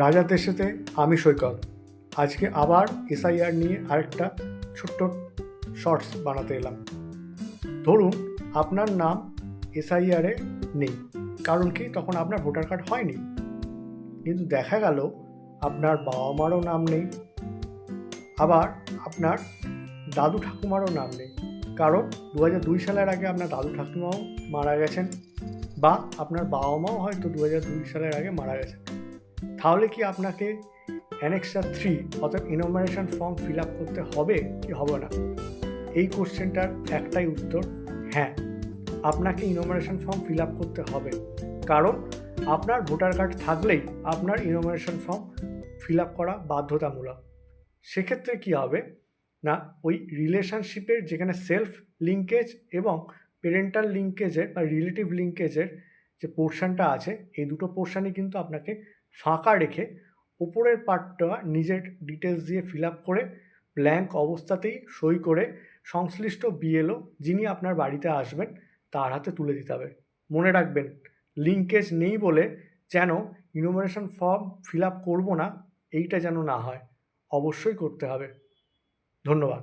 রাজার দেশেতে আমি সৈকত। আজকে আবার এসআইআর নিয়ে আরেকটা ছোট্ট শর্টস বানাতে এলাম। ধরুন আপনার নাম এসআইআরে নেই, কারণ কি তখন আপনার ভোটার কার্ড হয়নি, কিন্তু দেখা গেল আপনার বাবা মারও নাম নেই, আবার আপনার দাদু ঠাকুমারও নাম নেই, কারণ 2002 সালের আগে আপনার দাদু ঠাকুমাও মারা গেছেন, বা আপনার বাবা মাও হয়তো 2002 সালের আগে মারা গেছেন। তাহলে কি আপনাকে অ্যানেক্সার 3 অর্থাৎ ইনফরমেশন ফর্ম ফিল আপ করতে হবে কি হবে না? এই কোশ্চেনটার একটাই উত্তর, হ্যাঁ, আপনাকে ইনফরমেশন ফর্ম ফিল আপ করতে হবে, কারণ আপনার ভোটার কার্ড থাকলেই আপনার ইনফরমেশন ফর্ম ফিল আপ করা বাধ্যতামূলক। সেক্ষেত্রে কি হবে না, ওই রিলেশনশিপের যেখানে সেলফ লিঙ্কেজ এবং পেরেন্টাল লিঙ্কেজের বা রিলেটিভ লিঙ্কেজের যে পোর্শনটা আছে, এই দুটো পোর্শনই কিন্তু আপনাকে ফাঁকা রেখে ওপরের পার্টটা নিজের ডিটেলস দিয়ে ফিল আপ করে ব্ল্যাঙ্ক অবস্থাতেই সই করে সংশ্লিষ্ট বিএলও যিনি আপনার বাড়িতে আসবেন তার হাতে তুলে দিতে হবে। মনে রাখবেন, লিঙ্কেজ নেই বলে যেন ইনফরমেশন ফর্ম ফিল আপ করবো না এইটা যেন না হয়, অবশ্যই করতে হবে। ধন্যবাদ।